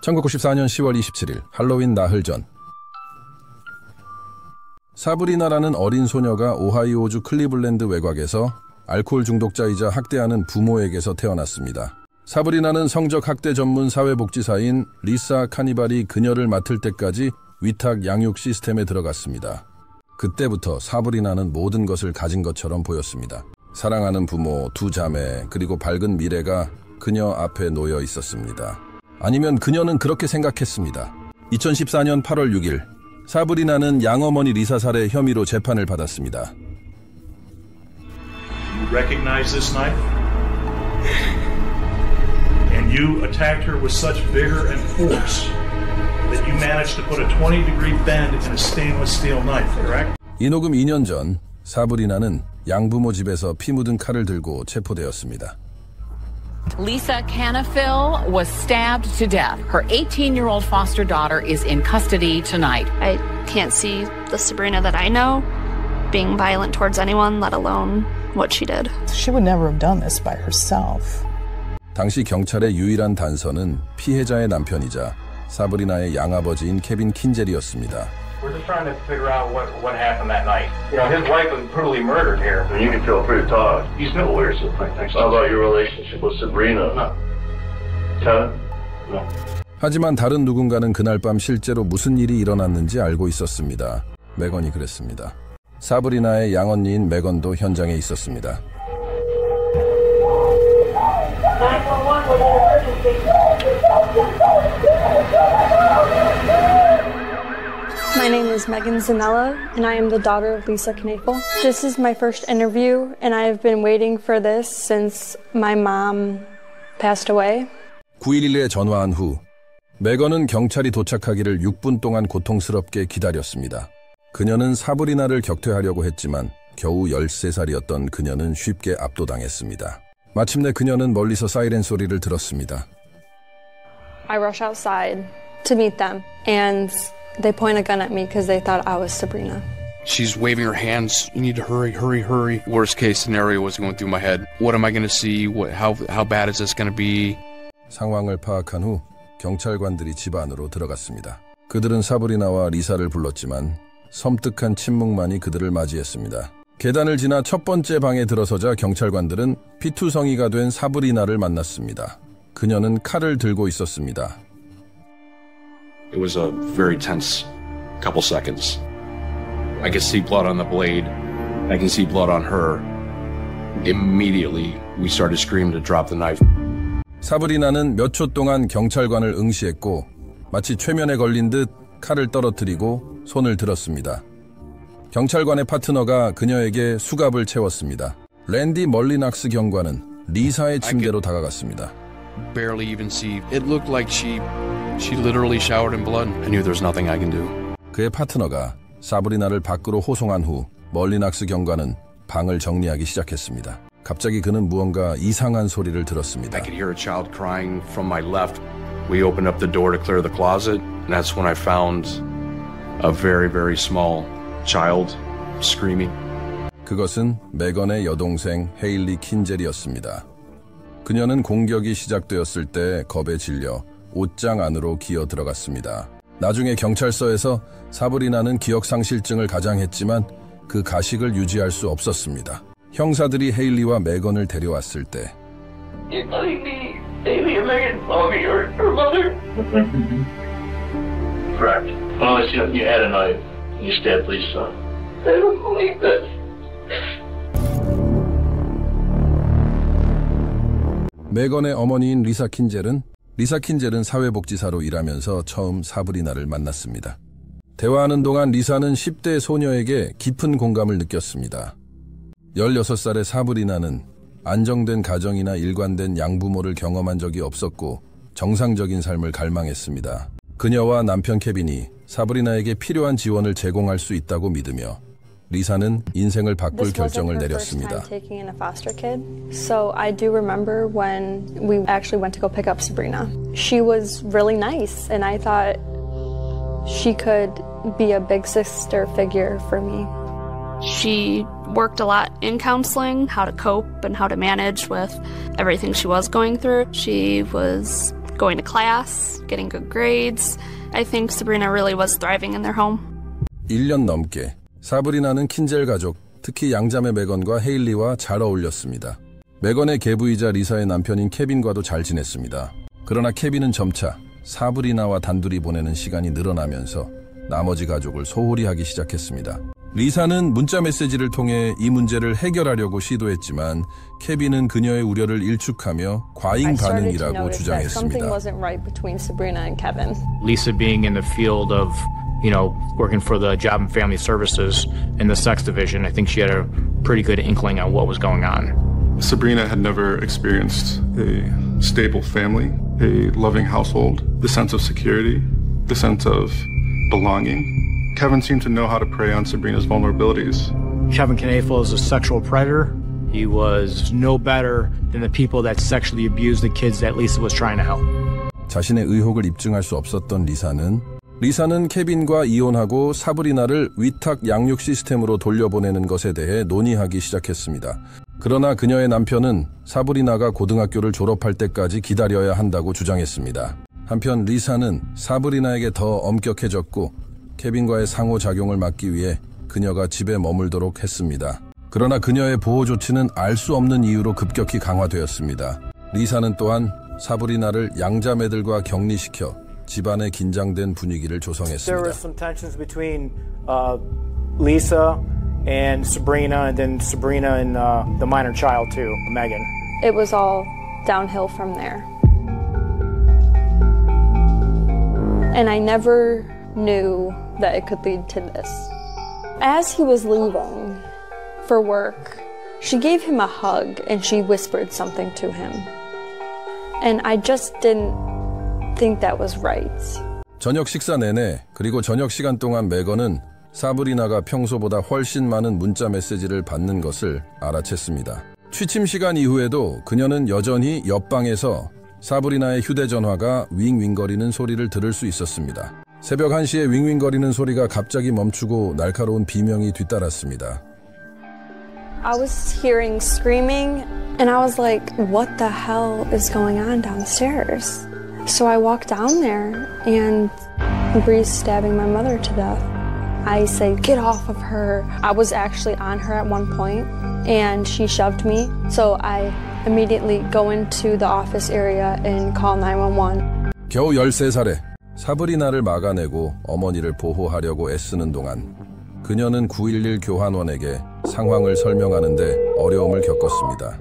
1994년 10월 27일 할로윈 나흘 전 사브리나라는 어린 소녀가 오하이오주 클리블랜드 외곽에서 알코올 중독자이자 학대하는 부모에게서 태어났습니다. 사브리나는 성적 학대 전문 사회복지사인 리사 카니발이 그녀를 맡을 때까지 위탁 양육 시스템에 들어갔습니다. 그때부터 사브리나는 모든 것을 가진 것처럼 보였습니다. 사랑하는 부모, 두 자매, 그리고 밝은 미래가 그녀 앞에 놓여 있었습니다. 아니면 그녀는 그렇게 생각했습니다. 2014년 8월 6일 사브리나는 양어머니 리사 살해 혐의로 재판을 받았습니다. You recognize this knife? And you attacked her with such vigor and force that you managed to put a 20-degree bend in a stainless steel knife, correct? 이녹음 2년 전 사브리나는 양부모 집에서 피 묻은 칼을 들고 체포되었습니다. Lisa Canafil was stabbed to death. Her 18-year-old foster daughter is in custody tonight. I can't see the Sabrina that I know being violent towards anyone, let alone what she did. She would never have done this by herself. 당시 경찰의 유일한 단서는 피해자의 남편이자 사브리나의 양아버지인 케빈 킨젤이었습니다. We're just trying to figure out what happened that night. You know, his wife was brutally murdered here. And you can feel free to talk. He's no aware, so thanks. How about your relationship with Sabrina? No. Kevin? No. 하지만 다른 누군가는 그날 밤 실제로 무슨 일이 일어났는지 알고 있었습니다. 메건이 그랬습니다. 사브리나의 양언니인 메건도 현장에 있었습니다. My name is Megan Zanella, and I am the daughter of Lisa Knafel. This is my first interview, and I have been waiting for this since my mom passed away. 911에 전화한 후 메건은 경찰이 도착하기를 6분 동안 고통스럽게 기다렸습니다. 그녀는 사브리나를 격퇴하려고 했지만 겨우 13살이었던 그녀는 쉽게 압도당했습니다. 마침내 그녀는 멀리서 사이렌 소리를 들었습니다. I rush outside to meet them, and they point a gun at me because they thought I was Sabrina. She's waving her hands. You need to hurry, hurry, hurry. Worst case scenario was going through my head. What am I going to see? How bad is this going to be? 상황을 파악한 후 경찰관들이 집 안으로 들어갔습니다. 그들은 사브리나와 리사를 불렀지만 섬뜩한 침묵만이 그들을 맞이했습니다. 계단을 지나 첫 번째 방에 들어서자 경찰관들은 피투성이가 된 사브리나를 만났습니다. 그녀는 칼을 들고 있었습니다. It was a very tense couple seconds. I could see blood on the blade. I can see blood on her. Immediately, we started screaming to drop the knife. 사브리나는 몇 초 동안 경찰관을 응시했고 마치 최면에 걸린 듯 칼을 떨어뜨리고 손을 들었습니다. 경찰관의 파트너가 그녀에게 수갑을 채웠습니다. 랜디 멀리낙스 경관은 리사의 침대로 다가갔습니다. Barely even see. It looked like she literally showered in blood. I knew there was nothing I can do. 그의 파트너가 사브리나를 밖으로 호송한 후 멀리낙스 경관은 방을 정리하기 시작했습니다. 갑자기 그는 무언가 이상한 소리를 들었습니다. I could hear a child crying from my left. We opened up the door to clear the closet, and that's when I found a very, very small child screaming. 그것은 메건의 여동생 헤일리 킨젤이었습니다. 그녀는 공격이 시작되었을 때 겁에 질려 옷장 안으로 기어 들어갔습니다. 나중에 경찰서에서 사브리나는 기억상실증을 가장했지만 그 가식을 유지할 수 없었습니다. 형사들이 헤일리와 메건을 데려왔을 때 You're telling me Amy and Megan told me you're her mother? Correct. Unless you had a knife and you stabbed Lisa. I don't believe this. 메건의 어머니인 리사 킨젤은 사회복지사로 일하면서 처음 사브리나를 만났습니다. 대화하는 동안 리사는 10대 소녀에게 깊은 공감을 느꼈습니다. 16살의 사브리나는 안정된 가정이나 일관된 양부모를 경험한 적이 없었고 정상적인 삶을 갈망했습니다. 그녀와 남편 케빈이 사브리나에게 필요한 지원을 제공할 수 있다고 믿으며 리사는 인생을 바꿀 결정을 내렸습니다. So I do remember when we actually went to go pick up Sabrina. She was really nice, and I thought she could be a big sister figure for me. She worked a lot in counseling, how to cope and how to manage with everything she was going through. She was going to class, getting good grades. I think Sabrina really was thriving in their home. 1년 넘게 사브리나는 킨젤 가족, 특히 양자매 메건과 헤일리와 잘 어울렸습니다. 메건의 계부이자 리사의 남편인 케빈과도 잘 지냈습니다. 그러나 케빈은 점차 사브리나와 단둘이 보내는 시간이 늘어나면서 나머지 가족을 소홀히 하기 시작했습니다. 리사는 문자 메시지를 통해 이 문제를 해결하려고 시도했지만 케빈은 그녀의 우려를 일축하며 과잉 반응이라고 주장했습니다. Lisa being in the field of, working for the Job and Family Services in the sex division, I think she had a pretty good inkling on what was going on. Sabrina had never experienced a stable family, a loving household, the sense of security, the sense of belonging. Kevin seemed to know how to prey on Sabrina's vulnerabilities. Kevin Knafel is a sexual predator. He was no better than the people that sexually abused the kids that Lisa was trying to help. 자신의 의혹을 입증할 수 없었던 리사는 케빈과 이혼하고 사브리나를 위탁 양육 시스템으로 돌려보내는 것에 대해 논의하기 시작했습니다. 그러나 그녀의 남편은 사브리나가 고등학교를 졸업할 때까지 기다려야 한다고 주장했습니다. 한편 리사는 사브리나에게 더 엄격해졌고 케빈과의 상호작용을 막기 위해 그녀가 집에 머물도록 했습니다. 그러나 그녀의 보호 조치는 알 수 없는 이유로 급격히 강화되었습니다. 리사는 또한 사브리나를 양자매들과 격리시켜 집안의 긴장된 분위기를 조성했습니다. There were some tensions between Lisa and Sabrina, and then Sabrina and the minor child too, Megan. It was all downhill from there. And I never knew that it could lead to this. As he was leaving for work, she gave him a hug and she whispered something to him. And I just didn't think that was right. 저녁 식사 내내 그리고 저녁 시간 동안 메건은 사브리나가 평소보다 훨씬 많은 문자 메시지를 받는 것을 알아챘습니다. 취침 시간 이후에도 그녀는 여전히 옆방에서 사브리나의 휴대전화가 윙윙거리는 소리를 들을 수 있었습니다. 새벽 1시에 윙윙거리는 소리가 갑자기 멈추고 날카로운 비명이 뒤따랐습니다. I was hearing screaming and I was like, what the hell is going on downstairs? So I walked down there and Bree's stabbing my mother to death. I say, get off of her. I was actually on her at one point and she shoved me. So I immediately go into the office area and call 911. 겨우 13살에 사브리나를 막아내고 어머니를 보호하려고 애쓰는 동안 그녀는 911 교환원에게 상황을 설명하는데 어려움을 겪었습니다.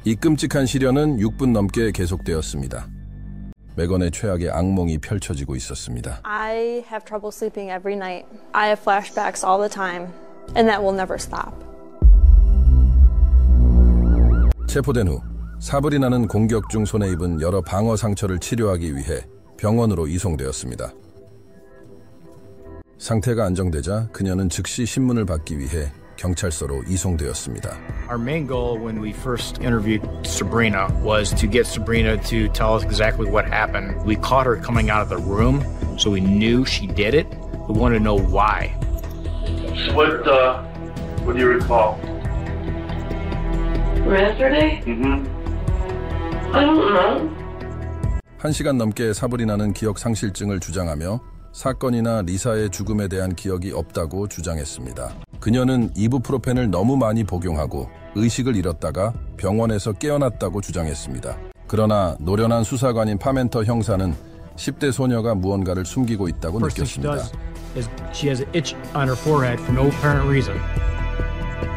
이 끔찍한 시련은 6분 넘게 계속되었습니다. 메건의 최악의 악몽이 펼쳐지고 있었습니다. I have trouble sleeping every night. I have flashbacks all the time, and that will never stop. 체포된 후 사브리나는 공격 중 손에 입은 여러 방어 상처를 치료하기 위해 병원으로 이송되었습니다. 상태가 안정되자 그녀는 즉시 신문을 받기 위해 경찰서로 이송되었습니다. Our main goal when we first interviewed Sabrina was to get Sabrina to tell us exactly what happened. We caught her coming out of the room, so we knew she did it. We wanted to know why. What do you recall? Yesterday? I don't know. 1시간 넘게 사브리나는 기억 상실증을 주장하며 사건이나 리사의 죽음에 대한 기억이 없다고 주장했습니다. 그녀는 이부프로펜을 너무 많이 복용하고 의식을 잃었다가 병원에서 깨어났다고 주장했습니다. 그러나 노련한 수사관인 파멘터 형사는 10대 소녀가 무언가를 숨기고 있다고 느꼈습니다. She has an itch on her forehead for no apparent reason.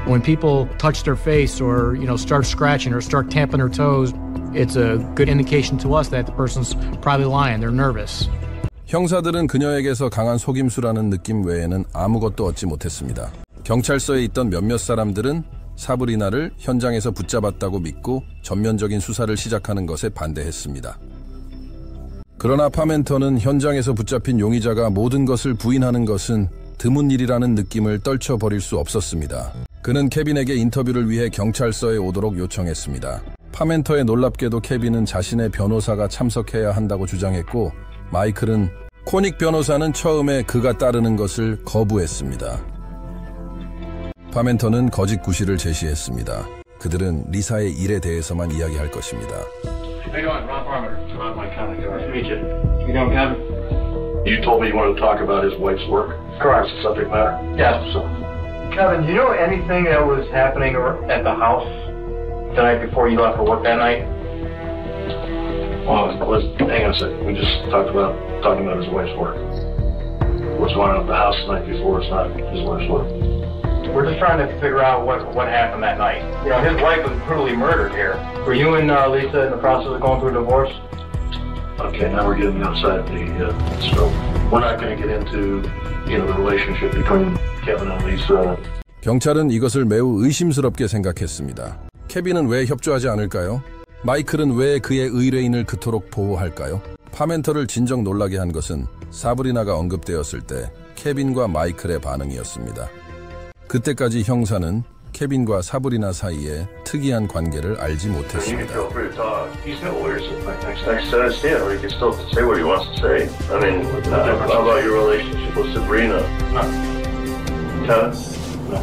When people touch their face or, start scratching or start tamping their toes, it's a good indication to us that the person's probably lying. They're nervous. 형사들은 그녀에게서 강한 속임수라는 느낌 외에는 아무것도 얻지 못했습니다. 경찰서에 있던 몇몇 사람들은 사브리나를 현장에서 붙잡았다고 믿고 전면적인 수사를 시작하는 것에 반대했습니다. 그러나 파멘터는 현장에서 붙잡힌 용의자가 모든 것을 부인하는 것은 드문 일이라는 느낌을 떨쳐버릴 수 없었습니다. 그는 케빈에게 인터뷰를 위해 경찰서에 오도록 요청했습니다. 파멘터의 놀랍게도 케빈은 자신의 변호사가 참석해야 한다고 주장했고 마이클은 코닉 변호사는 처음에 그가 따르는 것을 거부했습니다. 파멘터는 거짓 구실을 제시했습니다. 그들은 리사의 일에 대해서만 이야기할 것입니다. How you doing? Ron Farmer. Ron, my colleague. Nice to meet you. How you doing, Kevin? You told me you wanted to talk about his wife's work? Correct. That's the subject matter? Yes. So, Kevin, do you know anything that was happening at the house the night before you left for work that night? well, hang on a second. We just talking about his wife's work. What's going on at the house the night before? It's not his wife's work. We're just trying to figure out what happened that night. You know, his wife was brutally murdered here. Were you and Lisa in the process of going through a divorce? Okay, now we're getting outside the scope. We're not going to get into, the relationship between Kevin and Lisa. 경찰은 이것을 매우 의심스럽게 생각했습니다. 케빈은 왜 협조하지 않을까요? 마이클은 왜 그의 의뢰인을 그토록 보호할까요? 파멘터를 진정 놀라게 한 것은 사브리나가 언급되었을 때 케빈과 마이클의 반응이었습니다. 그때까지 형사는 케빈과 사브리나 사이에 특이한 관계를 알지 못했습니다. He's got lawyers next to understand, or he can still say what he wants to say. I mean, how about your relationship with Sabrina? No. Kevin? No.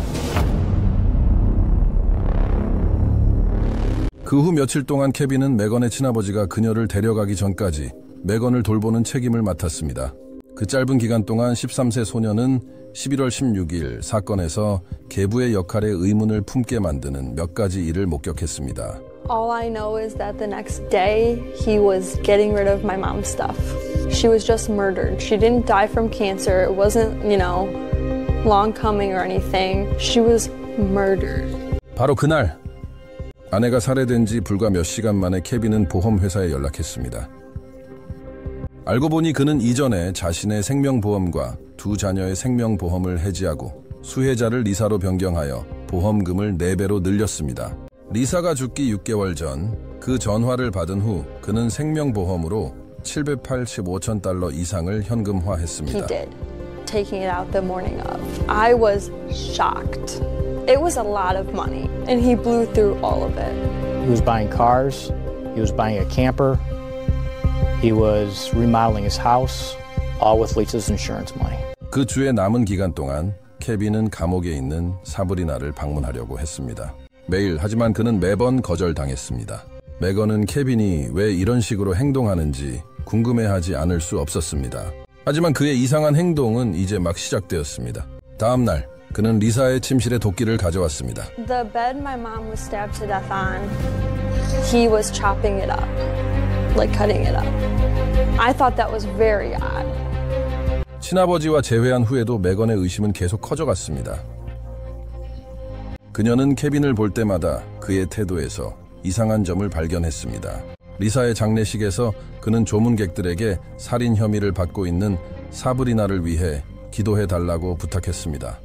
그 후 며칠 동안 케빈은 메건의 친아버지가 그녀를 데려가기 전까지 메건을 돌보는 책임을 맡았습니다. 그 짧은 기간 동안 13세 소녀는 11월 16일 사건에서 계부의 역할에 의문을 품게 만드는 몇 가지 일을 목격했습니다. All I know is that the next day he was getting rid of my mom's stuff. She was just murdered. She didn't die from cancer. It wasn't, long coming or anything. She was murdered. 바로 그날 아내가 살해된 지 불과 몇 시간 만에 케빈은 보험회사에 연락했습니다. 알고 보니 그는 이전에 자신의 생명보험과 두 자녀의 생명보험을 해지하고 수혜자를 리사로 변경하여 보험금을 4배로 늘렸습니다. 리사가 죽기 6개월 전 그 전화를 받은 후 그는 생명보험으로 $785,000 이상을 현금화했습니다. He did, taking it out the morning of. I was shocked. It was a lot of money, and he blew through all of it. He was buying cars, he was buying a camper, he was remodeling his house, all with Lisa's insurance money. 그 주의 남은 기간 동안 케빈은 감옥에 있는 사브리나를 방문하려고 했습니다. 매일, 하지만 그는 매번 거절당했습니다. 메건은 케빈이 왜 이런 식으로 행동하는지 궁금해하지 않을 수 없었습니다. 하지만 그의 이상한 행동은 이제 막 시작되었습니다. 다음 날, 그는 리사의 침실에 도끼를 가져왔습니다. The bed my mom was stabbed to death on, he was chopping it up, like cutting it up. I thought that was very odd. 친아버지와 재회한 후에도 메건의 의심은 계속 커져갔습니다. 그녀는 케빈을 볼 때마다 그의 태도에서 이상한 점을 발견했습니다. 리사의 장례식에서 그는 조문객들에게 살인 혐의를 받고 있는 사브리나를 위해 기도해달라고 부탁했습니다.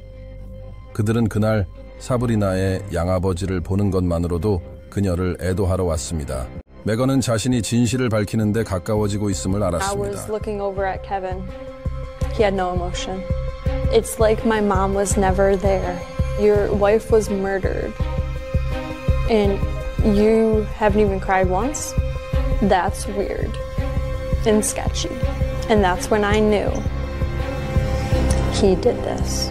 그들은 그날 사브리나의 양아버지를 보는 것만으로도 그녀를 애도하러 왔습니다. 메건은 자신이 진실을 밝히는 데 가까워지고 있음을 알았습니다. I was looking over at Kevin. He had no emotion. It's like my mom was never there. Your wife was murdered. And you haven't even cried once? That's weird and sketchy. And that's when I knew he did this.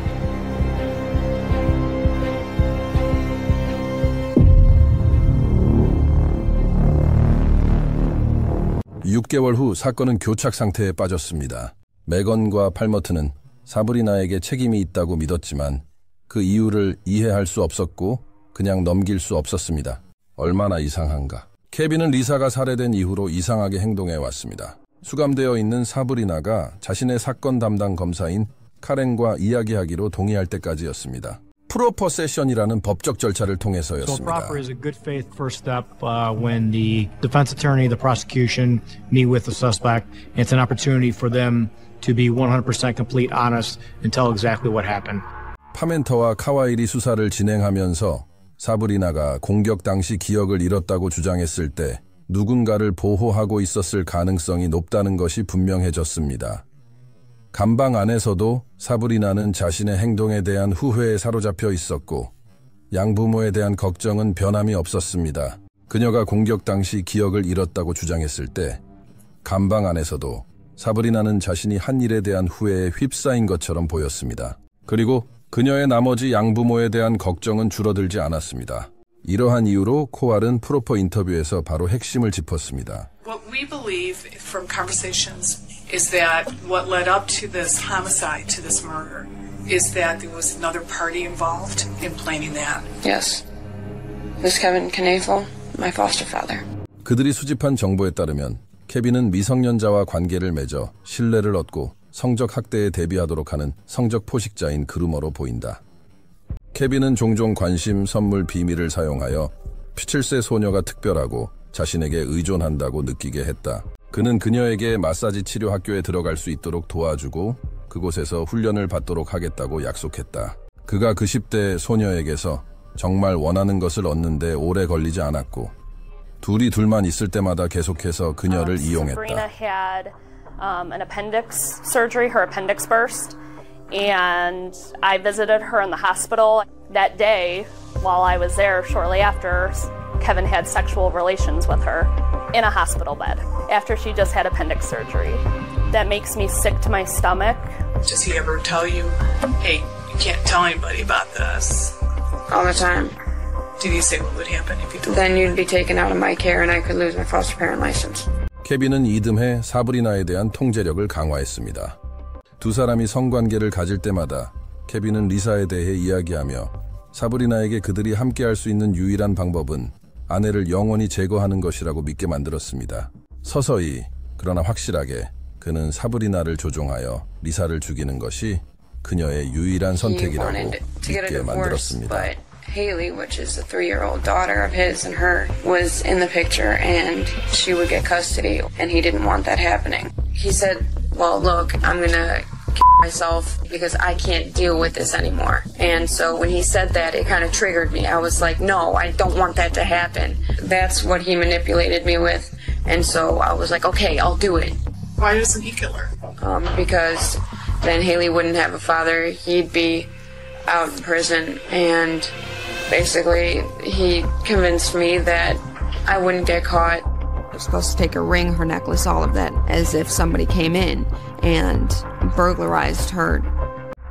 (6개월) 후 사건은 교착 상태에 빠졌습니다. 메건과 팔머트는 사브리나에게 책임이 있다고 믿었지만 그 이유를 이해할 수 없었고 그냥 넘길 수 없었습니다. 얼마나 이상한가. 케빈은 리사가 살해된 이후로 이상하게 행동해 왔습니다. 수감되어 있는 사브리나가 자신의 사건 담당 검사인 카렌과 이야기하기로 동의할 때까지였습니다. 프로퍼 세션이라는 법적 절차를 통해서였습니다. So proper is a good faith first step when the defense attorney, the prosecution meet with the suspect. It's an opportunity for them to be 100% complete, honest, and tell exactly what happened. 파멘터와 카와일이 수사를 진행하면서 사브리나가 공격 당시 기억을 잃었다고 주장했을 때 누군가를 보호하고 있었을 가능성이 높다는 것이 분명해졌습니다. 감방 안에서도 사브리나는 자신의 행동에 대한 후회에 사로잡혀 있었고 양부모에 대한 걱정은 변함이 없었습니다. 그녀가 공격 당시 기억을 잃었다고 주장했을 때 감방 안에서도 사브리나는 자신이 한 일에 대한 후회에 휩싸인 것처럼 보였습니다. 그리고 그녀의 나머지 양부모에 대한 걱정은 줄어들지 않았습니다. 이러한 이유로 코알은 프로퍼 인터뷰에서 바로 핵심을 짚었습니다. What we believe from conversations is that what led up to this homicide, to this murder, is that there was another party involved in planning that. Yes. This Kevin Knafel, my foster father. 그들이 수집한 정보에 따르면 케빈은 미성년자와 관계를 맺어 신뢰를 얻고 성적 학대에 대비하도록 하는 성적 포식자인 그루머로 보인다. 케빈은 종종 관심, 선물, 비밀을 사용하여 17세 소녀가 특별하고 자신에게 의존한다고 느끼게 했다. 그는 그녀에게 마사지 치료 학교에 들어갈 수 있도록 도와주고 그곳에서 훈련을 받도록 하겠다고 약속했다. 그가 그 10대 소녀에게서 정말 원하는 것을 얻는데 오래 걸리지 않았고 둘만 있을 때마다 계속해서 그녀를 이용했다. Sabrina had an appendix surgery, her appendix burst, and I visited her in the hospital. That day, while I was there shortly after, Kevin had sexual relations with her in a hospital bed after she just had appendix surgery. That makes me sick to my stomach. Does he ever tell you, hey, you can't tell anybody about this? All the time. Did he say what would happen if you told Then you'd be taken out of my care and I could lose my foster parent license. 케빈은 이듬해 사브리나에 대한 통제력을 강화했습니다. 두 사람이 성관계를 가질 때마다 케빈은 리사에 대해 이야기하며 사브리나에게 그들이 함께할 수 있는 유일한 방법은 아내를 영원히 제거하는 것이라고 믿게 만들었습니다. 서서히 그러나 확실하게 그는 사브리나를 조종하여 리사를 죽이는 것이 그녀의 유일한 선택이라고 믿게 만들었습니다. Haley, which is a 3-year-old daughter of his and her, was in the picture and she would get custody and he didn't want that happening. He said, well, look, I'm gonna kill myself because I can't deal with this anymore. And so when he said that, it kind of triggered me. I was like, no, I don't want that to happen. That's what he manipulated me with. And so I was like, okay, I'll do it. Why doesn't he kill her? Because then Haley wouldn't have a father. He'd be out in prison and basically he convinced me that I wouldn't get caught. I was supposed to take her ring, her necklace, all of that, as if somebody came in and burglarized her.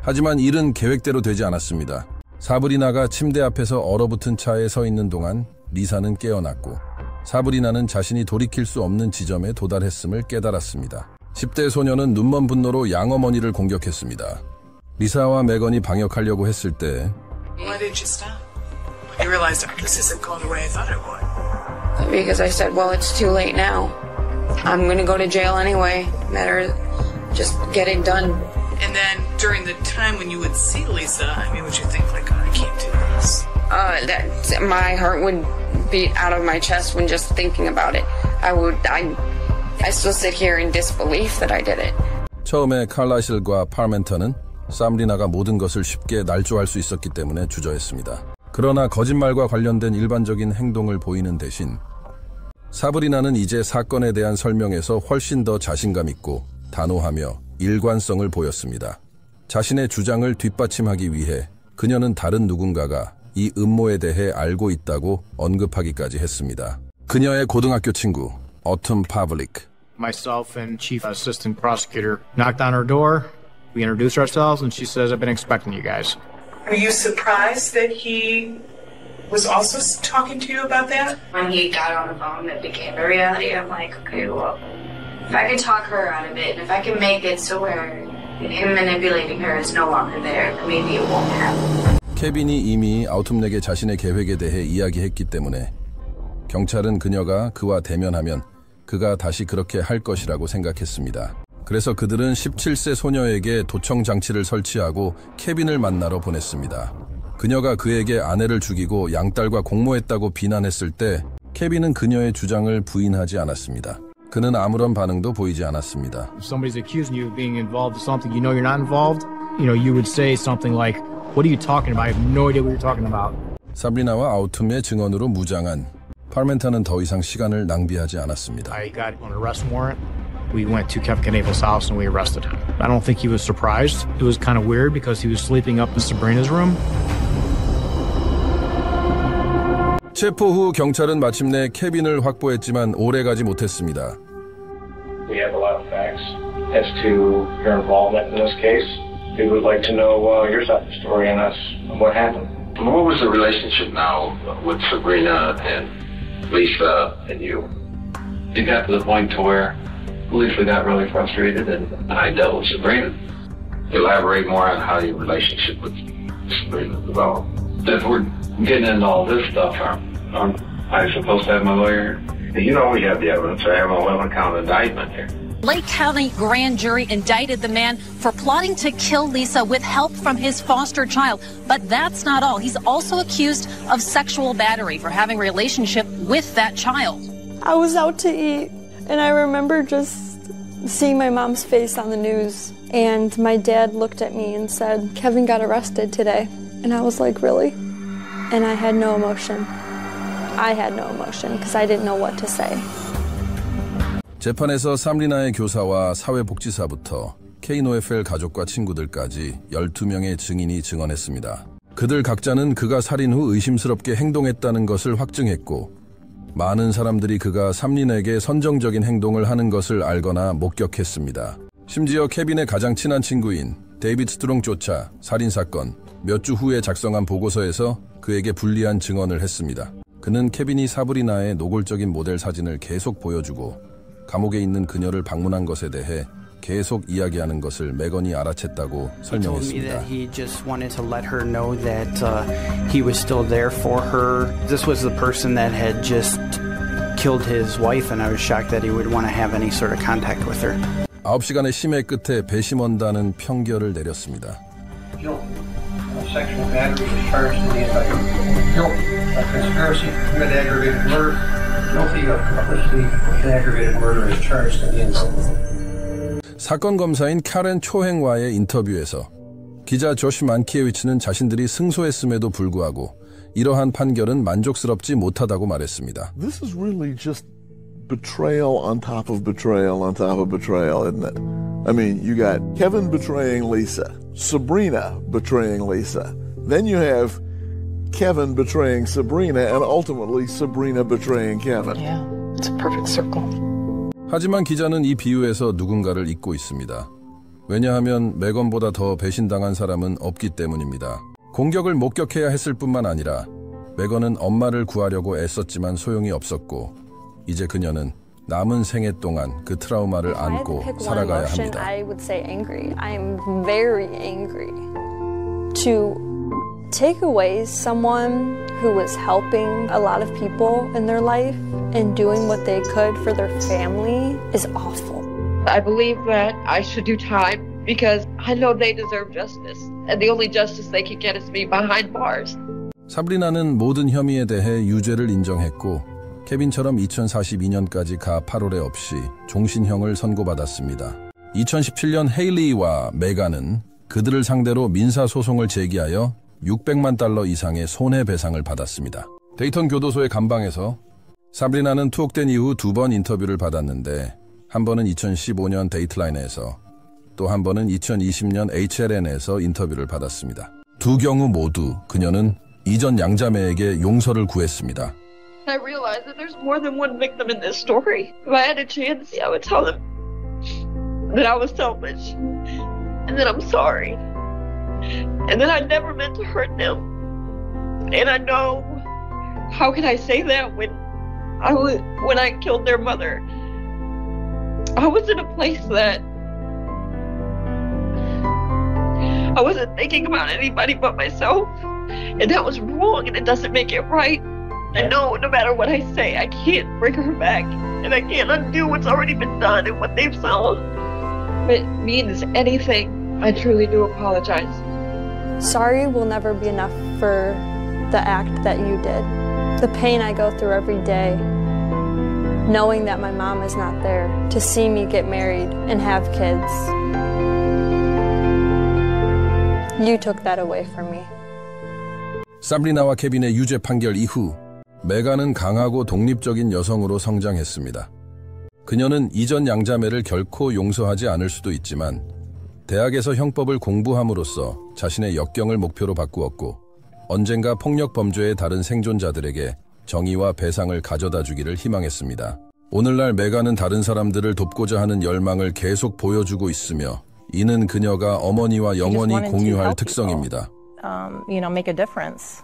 하지만 일은 계획대로 되지 않았습니다. 사브리나가 침대 앞에서 얼어붙은 차에 서 있는 동안 리사는 깨어났고 사브리나는 자신이 돌이킬 수 없는 지점에 도달했음을 깨달았습니다. 10대 소녀는 눈먼 분노로 양어머니를 공격했습니다. 리사와 메건이 방역하려고 했을 때 Why didn't you stop? You realized this isn't going the way I thought it would. Because I said, well, it's too late now. I'm going to go to jail anyway. Better just get it done. And then during the time when you would see Lisa, I mean, would you think like, oh, I can't do this? My heart would beat out of my chest when just thinking about it. I still sit here in disbelief that I did it. 처음에 칼라실과 파멘터는 사브리나가 모든 것을 쉽게 날조할 수 있었기 때문에 주저했습니다. 그러나 거짓말과 관련된 일반적인 행동을 보이는 대신 사브리나는 이제 사건에 대한 설명에서 훨씬 더 자신감 있고 단호하며 일관성을 보였습니다. 자신의 주장을 뒷받침하기 위해 그녀는 다른 누군가가 이 음모에 대해 알고 있다고 언급하기까지 했습니다. 그녀의 고등학교 친구 어텀 파블릭. Myself and Chief Assistant Prosecutor knocked on her door. We introduced ourselves and she says, I've been expecting you guys. Are you surprised that he was also talking to you about that? When he got on the phone, it became a reality. I'm like, okay, well, if I can talk her out of it, and if I can make it so where him manipulating her is no longer there, maybe it won't happen. 케빈이 이미 아우툼렉에 자신의 계획에 대해 이야기했기 때문에 경찰은 그녀가 그와 대면하면 그가 다시 그렇게 할 것이라고 생각했습니다. 그래서 그들은 17세 소녀에게 도청 장치를 설치하고 케빈을 만나러 보냈습니다. 그녀가 그에게 아내를 죽이고 양딸과 공모했다고 비난했을 때 케빈은 그녀의 주장을 부인하지 않았습니다. 그는 아무런 반응도 보이지 않았습니다. If somebody's accusing you of being involved in something you know you're not involved, you would say something like, what are you talking about? I have no idea what you're talking about. 사브리나와 아우툼의 증언으로 무장한 파멘터는 더 이상 시간을 낭비하지 않았습니다. I got an arrest warrant We went to Kevin Knafel's house and we arrested him. I don't think he was surprised. It was kind of weird because he was sleeping up in Sabrina's room. 체포 후 경찰은 마침내 케빈을 확보했지만 오래가지 못했습니다. We have a lot of facts as to your involvement in this case. We would like to know your side of the story on us, what happened. What was the relationship now with Sabrina and Lisa and you? It got to the point to where Lisa got really frustrated and I dealt with Sabrina. Elaborate more on how your relationship with Sabrina developed. If we're getting into all this stuff, am I supposed to have my lawyer? You know we have the evidence. I have an 11-count indictment here. Lake County grand jury indicted the man for plotting to kill Lisa with help from his foster child. But that's not all. He's also accused of sexual battery for having a relationship with that child. I was out to eat, and I remember just seeing my mom's face on the news. And my dad looked at me and said, "Kevin got arrested today." And I was like, "Really?" And I had no emotion. I had no emotion because I didn't know what to say. 재판에서 삼리나의 교사와 사회복지사부터 KNOFL 가족과 친구들까지 12명의 증인이 증언했습니다. 그들 각자는 그가 살인 후 의심스럽게 행동했다는 것을 확증했고 많은 사람들이 그가 삼린에게 선정적인 행동을 하는 것을 알거나 목격했습니다. 심지어 케빈의 가장 친한 친구인 데이비드 스트롱조차 살인사건 몇 주 후에 작성한 보고서에서 그에게 불리한 증언을 했습니다. 그는 케빈이 사브리나의 노골적인 모델 사진을 계속 보여주고 감옥에 있는 그녀를 방문한 것에 대해 계속 이야기하는 것을 메건이 알아챘다고 설명했습니다. He just wanted to let her know that he was still there for her. This was the person that had just killed his wife, and I was shocked that he would want to have any sort of contact with her. 9시간의 심해 끝에 배심원단은 평결을 내렸습니다. Sexual battery is charged in the indictment. Guilty of conspiracy to commit aggravated murder. Guilty of complicity with aggravated murder is charged in the indictment. 사건 검사인 카렌 초행와의 인터뷰에서 기자 조시 만키에위치는 자신들이 승소했음에도 불구하고 이러한 판결은 만족스럽지 못하다고 말했습니다. This is really just betrayal on top of betrayal on top of betrayal, isn't it? I mean, you got Kevin betraying Lisa, Sabrina betraying Lisa. Then you have Kevin betraying Sabrina, and ultimately Sabrina betraying Kevin. Yeah, it's a perfect circle. 하지만 기자는 이 비유에서 누군가를 잊고 있습니다. 왜냐하면 메건보다 더 배신당한 사람은 없기 때문입니다. 공격을 목격해야 했을 뿐만 아니라 메건은 엄마를 구하려고 애썼지만 소용이 없었고 이제 그녀는 남은 생애 동안 그 트라우마를 안고 살아가야 합니다. I would say angry. I'm very angry. To take away someone who was helping a lot of people in their life and doing what they could for their family is awful. I believe that I should do time because I know they deserve justice. And the only justice they can get is me behind bars. 사브리나는 모든 혐의에 대해 유죄를 인정했고 케빈처럼 2042년까지 가 8월에 없이 종신형을 선고받았습니다. 2017년 헤일리와 메간은 그들을 상대로 민사소송을 제기하여 $600만 이상의 손해배상을 받았습니다. 데이턴 교도소의 감방에서 사브리나는 투옥된 이후 2번 인터뷰를 받았는데 한 번은 2015년 데이트라인에서 또 한 번은 2020년 HLN에서 인터뷰를 받았습니다. 두 경우 모두 그녀는 이전 양자매에게 용서를 구했습니다. I realized that there's more than one victim in this story. If I had a chance, I would tell them that I was selfish and that I'm sorry and that I never meant to hurt them. And I know, how can I say that when I killed their mother? I was in a place that I wasn't thinking about anybody but myself, and that was wrong, and it doesn't make it right. I know no matter what I say, I can't bring her back, and I can't undo what's already been done and what they've sown. If it means anything, I truly do apologize. Sorry will never be enough for the act that you did. The pain I go through every day, knowing that my mom is not there to see me get married and have kids. You took that away from me. 사브리나와 케빈의 유죄 판결 이후 메간은 강하고 독립적인 여성으로 성장했습니다. 그녀는 이전 양자매를 결코 용서하지 않을 수도 있지만 대학에서 형법을 공부함으로써 자신의 역경을 목표로 바꾸었고 언젠가 폭력 범죄의 다른 생존자들에게 정의와 배상을 가져다 주기를 희망했습니다. 오늘날 메간은 다른 사람들을 돕고자 하는 열망을 계속 보여주고 있으며 이는 그녀가 어머니와 영원히 공유할 특성입니다. Make a difference.